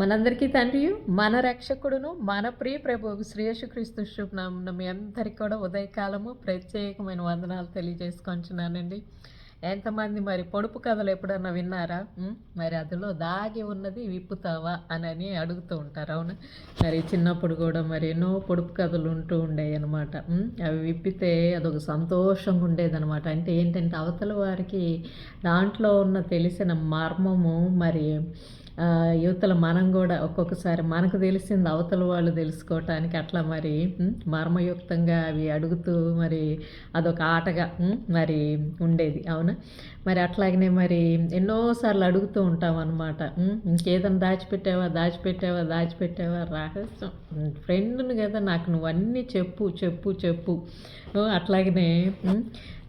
మనందరికీ తండ్రియు, మన రక్షకుడును, మన ప్రియ ప్రభువు శ్రీ యేసుక్రీస్తు శుభనామమున మీ అందరికి కూడా ఉదయకాలము ప్రత్యేకమైన వందనాలు తెలియజేసుకొంచున్నానండి. ఎంతమంది మరి పొడుపు కథలు ఎప్పుడన్నా విన్నారా? మరి అందులో దాగి ఉన్నది విప్పుతావా అని అడుగుతూ ఉంటారు. అవును, మరి చిన్నప్పుడు కూడా మరి ఎన్నో పొడుపు కథలు ఉంటూ ఉండేవి అనమాట. అవి విప్పితే అదొక సంతోషంగా ఉండేదనమాట. అంటే ఏంటంటే అవతల వారికి దాంట్లో ఉన్న తెలిసిన మర్మము మరి యువతల మనం కూడా ఒక్కొక్కసారి మనకు తెలిసింది అవతల వాళ్ళు తెలుసుకోవటానికి అట్లా మరి మర్మయుక్తంగా అవి అడుగుతూ మరి అదొక ఆటగా మరి ఉండేది. అవునా, మరి అట్లాగనే మరి ఎన్నోసార్లు అడుగుతూ ఉంటాం అనమాట. ఇంకేదైనా దాచిపెట్టావా దాచిపెట్టావా దాచిపెట్టావా రహస్యం ఫ్రెండ్ని కదా, నాకు నువ్వు అన్నీ చెప్పు చెప్పు చెప్పు. అట్లాగనే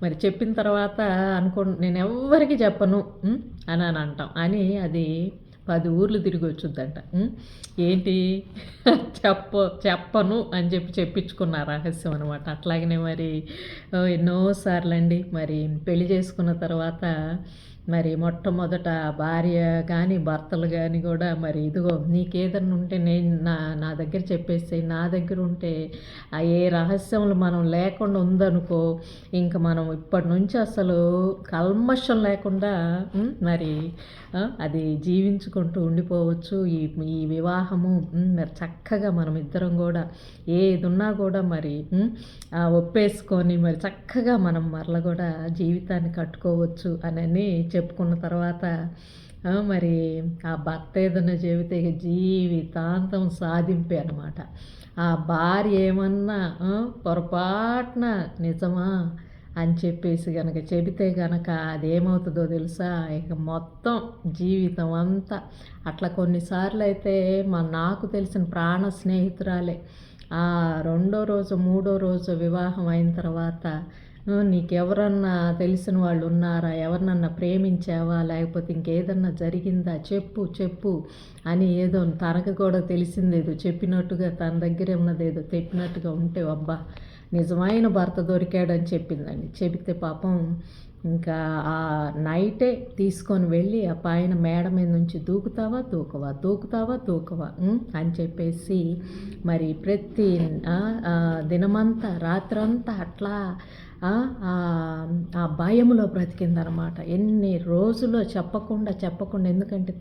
మరి చెప్పిన తర్వాత నేను ఎవ్వరికి చెప్పను అని అంటాం. అని అది 10 ఊర్లు తిరిగి వచ్చుద్దంట. ఏంటి చెప్పను అని చెప్పించుకున్న రహస్యం అనమాట. అట్లాగనే మరి ఎన్నోసార్లండి మరి పెళ్లి చేసుకున్న తర్వాత మరి మొట్టమొదట భార్య కానీ భర్తలు కానీ కూడా మరి ఇదిగో నీకేదన్నా ఉంటే నేను నా దగ్గర చెప్పేసి, నా దగ్గర ఉంటే ఏ రహస్యములు మనం లేకుండా ఉందనుకో, ఇంకా మనం ఇప్పటి నుంచి అసలు కల్మషం లేకుండా మరి అది జీవించుకుంటూ ఉండిపోవచ్చు. ఈ వివాహము మరి చక్కగా మనం ఇద్దరం కూడా ఏది ఉన్నా కూడా మరి ఒప్పేసుకొని మరి చక్కగా మనం మరల కూడా జీవితాన్ని కట్టుకోవచ్చు అని చెప్పుకున్న తర్వాత మరి ఆ భర్త ఏదైనా చెబితే జీవితాంతం సాధింపే అనమాట. ఆ భార్య ఏమన్నా పొరపాటున నిజమా అని చెప్పేసి కనుక చెబితే కనుక అదేమవుతుందో తెలుసా, ఇక మొత్తం జీవితం అంతా అట్లా. కొన్నిసార్లు అయితే నాకు తెలిసిన ప్రాణ స్నేహితురాలే రెండో రోజు మూడో రోజు వివాహం అయిన తర్వాత నీకెవరన్నా తెలిసిన వాళ్ళు ఉన్నారా, ఎవరినన్నా ప్రేమించావా, లేకపోతే ఇంకేదన్నా జరిగిందా, చెప్పు చెప్పు అని ఏదో తనకు కూడా తెలిసిందేదో చెప్పినట్టుగా తన దగ్గర ఉన్నదేదో చెప్పినట్టుగా ఉంటే అబ్బా నిజమైన భర్త దొరికాడని చెప్పిందండి. చెబితే పాపం ఇంకా ఆ నైటే తీసుకొని వెళ్ళి ఆ పైన మేడ మీద నుంచి దూకుతావా దూకవా దూకుతావా దూకవా అని చెప్పేసి మరి ప్రతి దినమంతా రాత్రంతా అట్లా ఆ భయములో బ్రతికిందనమాట. ఎన్ని రోజులు చెప్పకుండా ఎందుకంటే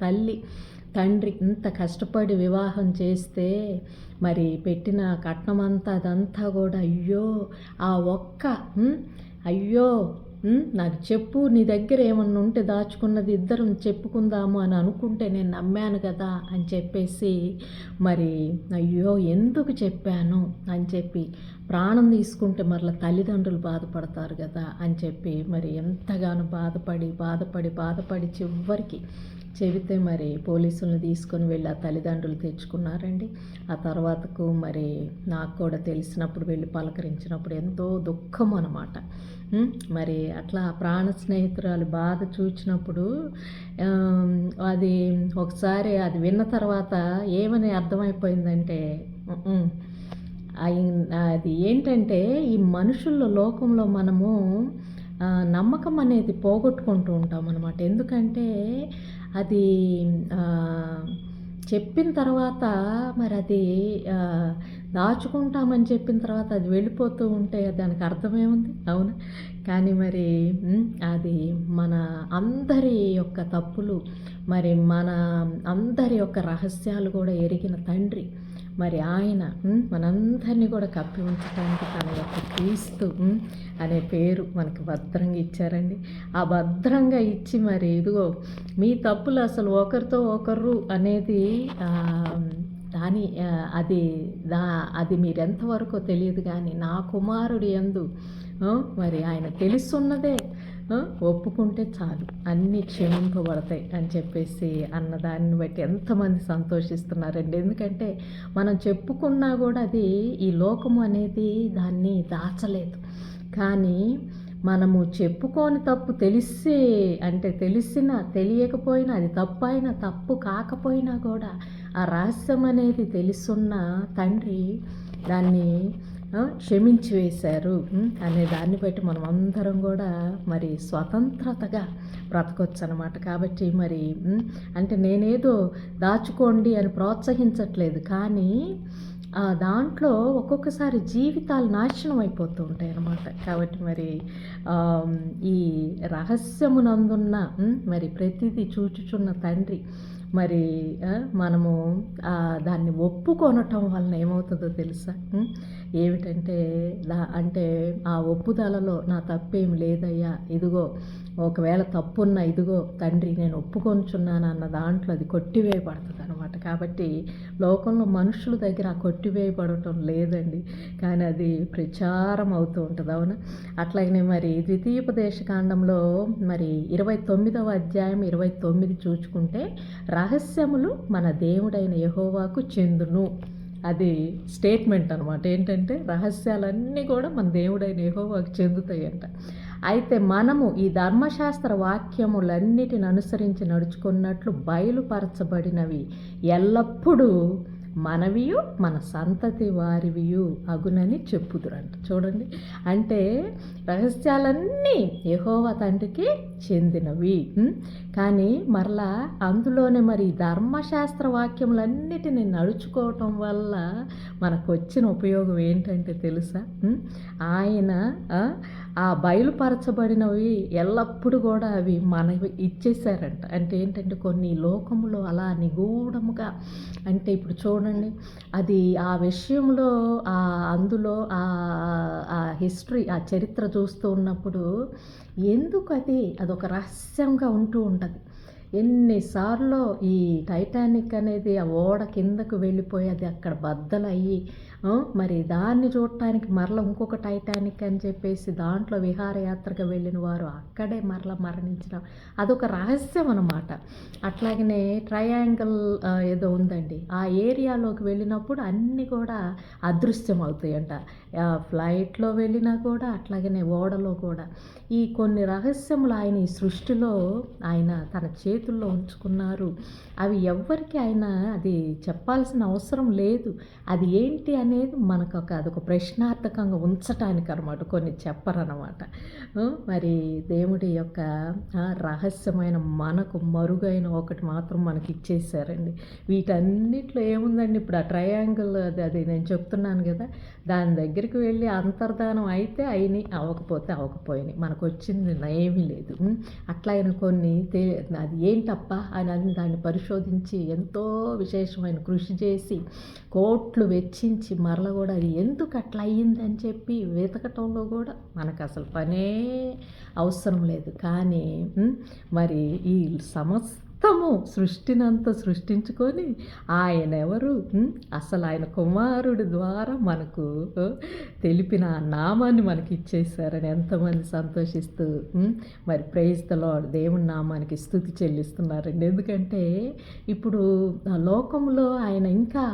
తండ్రి ఇంత కష్టపడి వివాహం చేస్తే మరి పెట్టిన కట్నమంతా అదంతా కూడా అయ్యో నాకు చెప్పు, నీ దగ్గర ఏమన్నా ఉంటే దాచుకున్నది ఇద్దరం చెప్పుకుందాము అని అనుకుంటే నేను నమ్మాను కదా అని చెప్పేసి మరి అయ్యో ఎందుకు చెప్పాను అని చెప్పి ప్రాణం తీసుకుంటే మరలా తల్లిదండ్రులు బాధపడతారు కదా అని చెప్పి మరి ఎంతగానో బాధపడి చివరికి చెబితే మరి పోలీసులను తీసుకొని వెళ్ళి ఆ తల్లిదండ్రులు తెచ్చుకున్నారండి. ఆ తర్వాతకు మరి నాకు కూడా తెలిసినప్పుడు వెళ్ళి పలకరించినప్పుడు ఎంతో దుఃఖం అన్నమాట. మరి అట్లా ప్రాణ స్నేహితురాలు బాధ చూచినప్పుడు అది ఒకసారి అది విన్న తర్వాత ఏమని అర్థమైపోయిందంటే అది ఏంటంటే ఈ మనుషుల్లో లోకంలో మనము నమ్మకం అనేది పోగొట్టుకుంటూ ఉంటాం అన్నమాట. ఎందుకంటే అది చెప్పిన తర్వాత మరి అది దాచుకుంటామని చెప్పిన తర్వాత అది వెళ్ళిపోతూ ఉంటే దానికి అర్థమేముంది, అవును. కానీ మరి అది మన అందరి యొక్క తప్పులు మరి మన అందరి యొక్క రహస్యాలు కూడా ఎరిగిన తండ్రి మరి ఆయన మనందరినీ కూడా కప్పి ఉంచడానికి తన యొక్క క్రీస్తు అనే పేరు మనకి భద్రంగా ఇచ్చారండి. ఆ భద్రంగా ఇచ్చి మరి ఇదిగో మీ తప్పులు అసలు ఒకరితో ఒకరు అనేది అది మీరెంతవరకు తెలియదు, కానీ నా కుమారుడు యందు మరి ఆయన తెలుసున్నదే ఒప్పుకుంటే చాలు అన్నీ క్షమింపబడతాయి అని చెప్పేసి అన్నదాన్ని బట్టి ఎంతమంది సంతోషిస్తున్నారండి. ఎందుకంటే మనం చెప్పుకున్నా కూడా అది ఈ లోకము అనేది దాన్ని దాచలేదు. కానీ మనము చెప్పుకోని తప్పు తెలిసినా తెలియకపోయినా అది తప్పు అయినా తప్పు కాకపోయినా కూడా ఆ రహస్యం అనేది తెలుసున్న తండ్రి దాన్ని క్షమించి వేశారు అనే దాన్ని బట్టి మనం అందరం కూడా మరి స్వతంత్రతగా బ్రతకొచ్చు అనమాట. కాబట్టి మరి అంటే నేనేదో దాచుకోండి అని ప్రోత్సహించట్లేదు, కానీ దాంట్లో ఒక్కొక్కసారి జీవితాలు నాశనం అయిపోతూ ఉంటాయి అన్నమాట. కాబట్టి మరి ఈ రహస్యమునందున్న మరి ప్రతిదీ చూచుచున్న తండ్రి మరి మనము దాన్ని ఒప్పుకొనటం వలన ఏమవుతుందో తెలుసా? ఏమిటంటే అంటే ఆ ఒప్పుదలలో నా తప్పేం లేదయ్యా, ఇదిగో ఒకవేళ తప్పున్నా ఇదిగో తండ్రి నేను ఒప్పుకొంచున్నాను అన్న దాంట్లో అది కొట్టివేయబడుతుంది అనమాట. కాబట్టి లోకంలో మనుషుల దగ్గర ఆ కొట్టివేయబడటం లేదండి, కానీ అది ప్రచారం అవుతూ ఉంటుంది. అవునా? అట్లాగనే మరి ద్వితీయోపదేశకాండంలో మరి 29వ అధ్యాయం 29 చూసుకుంటే రహస్యములు మన దేవుడైన యెహోవాకు చెందును. అది స్టేట్మెంట్ అనమాట. ఏంటంటే రహస్యాలన్నీ కూడా మన దేవుడైన యెహోవాకు చెందుతాయంట. అయితే మనము ఈ ధర్మశాస్త్ర వాక్యములన్నిటిని అనుసరించి నడుచుకున్నట్లు బయలుపరచబడినవి ఎల్లప్పుడూ మనవియు మన సంతతి వారివియు అగునని చెప్పుదురంట. చూడండి, అంటే రహస్యాలన్నీ యెహోవా తండ్రికి చెందినవి, కానీ మరలా అందులోనే మరి ధర్మశాస్త్ర వాక్యములన్నిటిని నడుచుకోవటం వల్ల మనకు వచ్చిన ఉపయోగం ఏంటంటే తెలుసా? ఆయన ఆ బయలుపరచబడినవి ఎల్లప్పుడూ కూడా అవి మనవి ఇచ్చేసారంట. అంటే ఏంటంటే కొన్ని లోకములో అలా నిగూఢముగా, అంటే ఇప్పుడు చూడండి, అది ఆ విషయంలో అందులో ఆ హిస్టరీ, ఆ చరిత్ర చూస్తూ ఉన్నప్పుడు ఎందుకు అదొక రహస్యంగా ఉంటూ ఉంటుంది. ఎన్నిసార్లు ఈ టైటానిక్ అనేది ఆ ఓడ కిందకు వెళ్ళిపోయి అది అక్కడ బద్దలయ్యి మరి దాన్ని చూడటానికి మరల ఇంకొక టైటానిక్ అని చెప్పేసి దాంట్లో విహారయాత్రకు వెళ్ళిన వారు అక్కడే మరల మరణించడం, అదొక రహస్యం అన్నమాట. అట్లాగనే ట్రయాంగిల్ ఏదో ఉందండి, ఆ ఏరియాలోకి వెళ్ళినప్పుడు అన్నీ కూడా అదృశ్యం అవుతాయంట. ఫ్లైట్లో వెళ్ళినా కూడా అట్లాగనే ఓడలో కూడా ఈ కొన్ని రహస్యములు ఆయన ఈ సృష్టిలో ఆయన తన చేతుల్లో ఉంచుకున్నారు. అవి ఎవ్వరికి ఆయన అది చెప్పాల్సిన అవసరం లేదు. అది ఏంటి అనేది మనకు అదొక ప్రశ్నార్థకంగా ఉంచటానికి అనమాట, కొన్ని చెప్పరన్నమాట. మరి దేవుడి యొక్క రహస్యమైన మనకు మరుగైన ఒకటి మాత్రం మనకి ఇచ్చేసారండి. వీటన్నిటిలో ఏముందండి, ఇప్పుడు ఆ ట్రయాంగిల్ అది నేను చెప్తున్నాను కదా, దాని దగ్గరికి వెళ్ళి అంతర్ధానం అయితే అయినాయి, అవ్వకపోతే అవ్వకపోయినాయి, మనకు వచ్చింది ఏమీ లేదు. అట్లా ఆయన కొన్ని అది ఏంటప్ప అని దాన్ని పరిశోధించి ఎంతో విశేషమైన కృషి చేసి కోట్లు వెచ్చించి మరల కూడా అది ఎందుకు అట్లా అయ్యింది అని చెప్పి వెతకటంలో కూడా మనకు అసలు పనే అవసరం లేదు. కానీ మరి ఈ సమస్తము సృష్టినంతా సృష్టించుకొని ఆయన ఎవరు, అసలు ఆయన కుమారుడి ద్వారా మనకు తెలిపిన నామాన్ని మనకి ఇచ్చేసారని ఎంతమంది సంతోషిస్తూ మరి ప్రైజ్ ద లార్డ్ దేవుని నామానికి స్తుతి చెల్లిస్తున్నారండి. ఎందుకంటే ఇప్పుడు లోకంలో ఆయన ఇంకా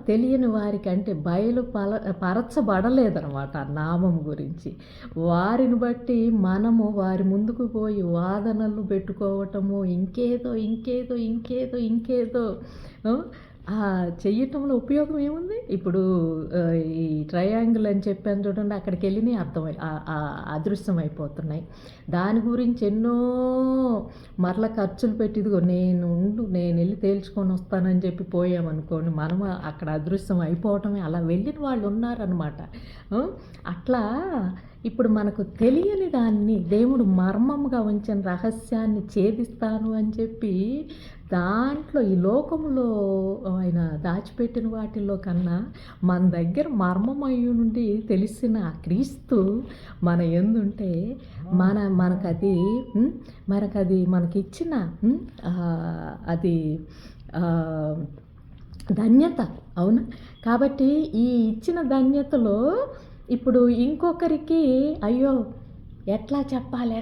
తెలియని వారికి అంటే పరచబడలేదనమాట ఆ నామం గురించి. వారిని బట్టి మనము వారి ముందుకు పోయి వాదనలు పెట్టుకోవటము, ఇంకేదో ఇంకేదో ఇంకేదో ఇంకేదో చెయ్యటంలో ఉపయోగం ఏముంది? ఇప్పుడు ఈ ట్రయాంగిల్ అని చెప్పాను చూడండి, అక్కడికి వెళ్ళి అదృశ్యం అయిపోతున్నాయి. దాని గురించి ఎన్నో మరల ఖర్చులు పెట్టి ఇదిగో నేను వెళ్ళి తేల్చుకొని వస్తానని చెప్పి పోయామనుకోండి, మనం అక్కడ అదృశ్యం అయిపోవటమే. అలా వెళ్ళిన వాళ్ళు ఉన్నారనమాట. అట్లా ఇప్పుడు మనకు తెలియని దాన్ని దేవుడు మర్మంగా ఉంచిన రహస్యాన్ని ఛేదిస్తాను అని చెప్పి దాంట్లో ఈ లోకంలో ఆయన దాచిపెట్టిన వాటిల్లో కన్నా మన దగ్గర మర్మమయ్యి నుండి తెలిసిన ఆ క్రీస్తు మన ఎందుంటే మనకది మనకిచ్చిన అది ధన్యత. అవునా? కాబట్టి ఈ ఇచ్చిన ధన్యతలో ఇప్పుడు ఇంకొకరికి అయ్యో ఎట్లా చెప్పాలి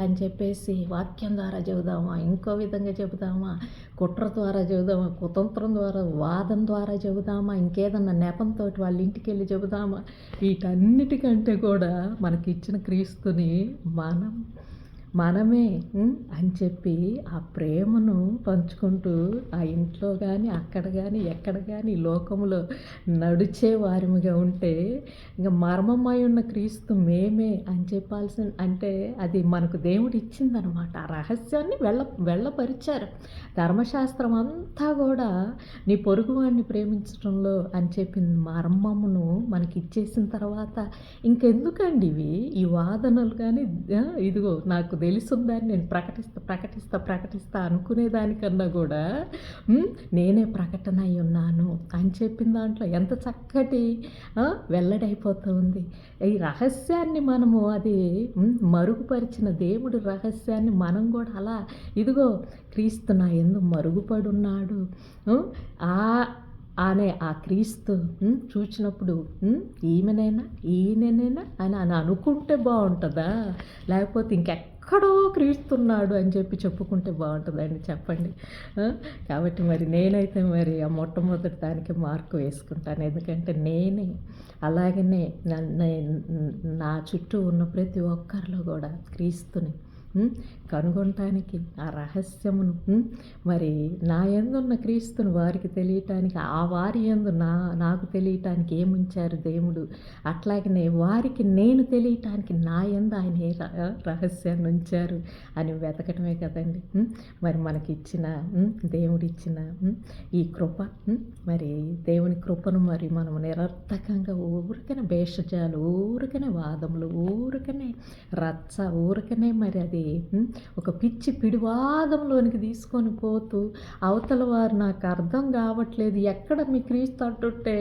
అని చెప్పేసి వాక్యం ద్వారా చెబుదామా, ఇంకో విధంగా చెబుదామా, కుట్ర ద్వారా చెబుదామా, కుతంత్రం ద్వారా, వాదం ద్వారా చెబుదామా, ఇంకేదన్నా నెపంతో వాళ్ళ ఇంటికి వెళ్ళి చెబుదామా, వీటన్నిటికంటే కూడా మనకి ఇచ్చిన క్రీస్తుని మనమే అని చెప్పి ఆ ప్రేమను పంచుకుంటూ ఆ ఇంట్లో కానీ అక్కడ కానీ ఎక్కడ కానీ లోకంలో నడిచే వారిగా ఉంటే ఇంక మర్మమై ఉన్న క్రీస్తు మేమే అని చెప్పాల్సిన అంటే అది మనకు దేవుడు ఇచ్చిందనమాట. ఆ రహస్యాన్ని వెళ్ళపరిచారు. ధర్మశాస్త్రం అంతా కూడా నీ పొరుగువాడిని ప్రేమించడంలో అని చెప్పిన మర్మమును మనకి ఇచ్చేసిన తర్వాత ఇంకెందుకండి ఈ వాదనలు కానీ ఇదిగో నాకు తెలుసుందని నేను ప్రకటిస్తా అనుకునేదానికన్నా కూడా నేనే ప్రకటన అయి ఉన్నాను అని చెప్పిన దాంట్లో ఎంత చక్కటి వెల్లడైపోతుంది. ఈ రహస్యాన్ని మనము అది మరుగుపరిచిన దేవుడి రహస్యాన్ని మనం కూడా అలా ఇదిగో క్రీస్తు నా యందు మరుగుపడున్నాడు అనే ఆ క్రీస్తు చూచినప్పుడు ఈయననేనా అని అనుకుంటే బాగుంటుందా, లేకపోతే ఇంకెక్కడో క్రీస్తున్నాడు అని చెప్పి చెప్పుకుంటే బాగుంటుందండి చెప్పండి. కాబట్టి మరి నేనైతే మరి ఆ మొట్టమొదటి దానికి మార్కు వేసుకుంటాను. ఎందుకంటే నేనే అలాగనే నా చుట్టూ ఉన్న ప్రతి ఒక్కరిలో కూడా క్రీస్తుని కనుగొనటానికి ఆ రహస్యమును మరి నా యందున్న క్రీస్తును వారికి తెలియటానికి ఆ వారి యందు నాకు తెలియటానికి ఏముంచారు దేవుడు, అట్లాగనే వారికి నేను తెలియటానికి నా యందు ఆయన ఏ రహస్యాన్ని ఉంచారు అని వెతకటమే కదండి మరి మనకిచ్చిన దేవుడిచ్చిన ఈ కృప. మరి దేవుని కృపను మరి మనం నిరర్థకంగా ఊరికనే భేషజాలు, ఊరికనే వాదములు, ఊరికనే రచ్చ, ఊరికనే మరి అది ఒక పిచ్చి పిడివాదంలోనికి తీసుకొని పోతూ అవతల వారు నాకు అర్థం కావట్లేదు ఎక్కడ మీ క్రీస్తు అంటుంటే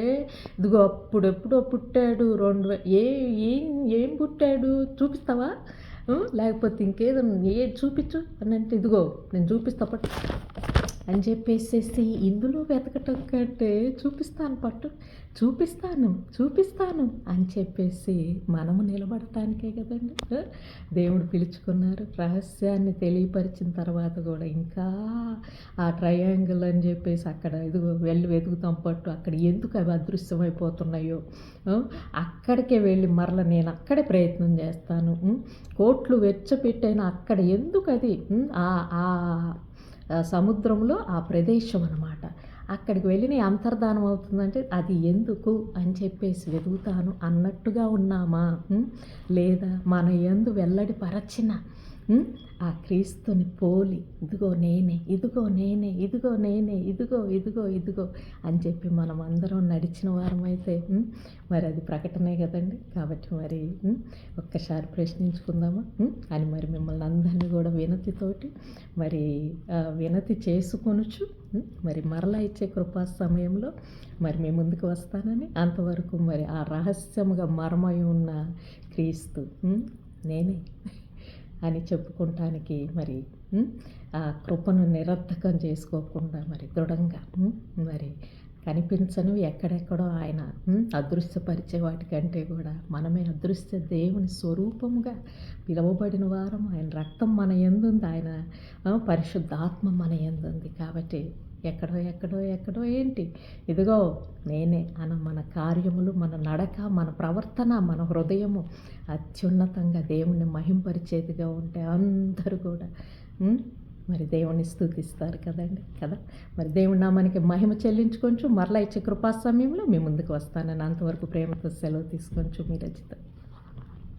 ఇదిగో అప్పుడెప్పుడో పుట్టాడు ఏం పుట్టాడు చూపిస్తావా, లేకపోతే ఇంకేదో చూపించు అని అంటే ఇదిగో నేను చూపిస్తా పట్టు అని చెప్పేసేసి ఇందులో వెతకటం కంటే చూపిస్తాను అని చెప్పేసి మనము నిలబడటానికే కదండి దేవుడు పిలుచుకున్నారు. రహస్యాన్ని తెలియపరిచిన తర్వాత కూడా ఇంకా ఆ ట్రయాంగిల్ అని చెప్పేసి అక్కడ ఇదిగో వెతుకుతాం పట్టు అక్కడ ఎందుకు అవి అదృశ్యమైపోతున్నాయో అక్కడికే వెళ్ళి మరల నేను అక్కడే ప్రయత్నం చేస్తాను. కోట్లు వెచ్చపెట్టైనా అక్కడ ఎందుకు అది సముద్రంలో ఆ ప్రదేశం అన్నమాట. అక్కడికి వెళ్ళి అంతర్ధానం అవుతుందంటే అది ఎందుకు అని చెప్పేసి వెతుకుతాను అన్నట్టుగా ఉన్నామా, లేదా మన యందు వెల్లడి పరచిన ఆ క్రీస్తుని పోలి ఇదిగో అని చెప్పి మనం అందరం నడిచిన వారమైతే మరి అది ప్రకటనే కదండి. కాబట్టి మరి ఒక్కసారి ప్రశ్నించుకుందామా అని మరి మిమ్మల్ని అందరినీ కూడా వినతితోటి మరి వినతి చేసుకొనుచు మరి మరలా ఇచ్చే కృపా సమయంలో మరి మీ ముందుకు వస్తానని, అంతవరకు మరి ఆ రహస్యముగా మరమై ఉన్న క్రీస్తు నేనే అని చెప్పుకుంటానికి మరి ఆ కృపను నిరర్థకం చేసుకోకుండా మరి దృఢంగా మరి కనిపించనివి ఎక్కడెక్కడో ఆయన అదృశ్యపరిచే వాటికంటే కూడా మనమే అదృశ్య దేవుని స్వరూపముగా పిలువబడిన వారం. ఆయన రక్తం మన యందు ఉంది, ఆయన పరిశుద్ధాత్మ మన యందు ఉంది. కాబట్టి ఎక్కడో ఏంటి ఇదిగో నేనే మన కార్యములు, మన నడక, మన ప్రవర్తన, మన హృదయము అత్యున్నతంగా దేవుణ్ణి మహింపరిచేదిగా ఉంటే అందరూ కూడా మరి దేవుణ్ణి స్తుతిస్తారు కదండి మరి దేవుడి నామానికి మహిమ చెల్లించుకొంచు మరలా ఇచ్చే కృపా సమయంలో మీ ముందుకు వస్తానని అంతవరకు ప్రేమతో సెలవు తీసుకొంచు మీ రచిత.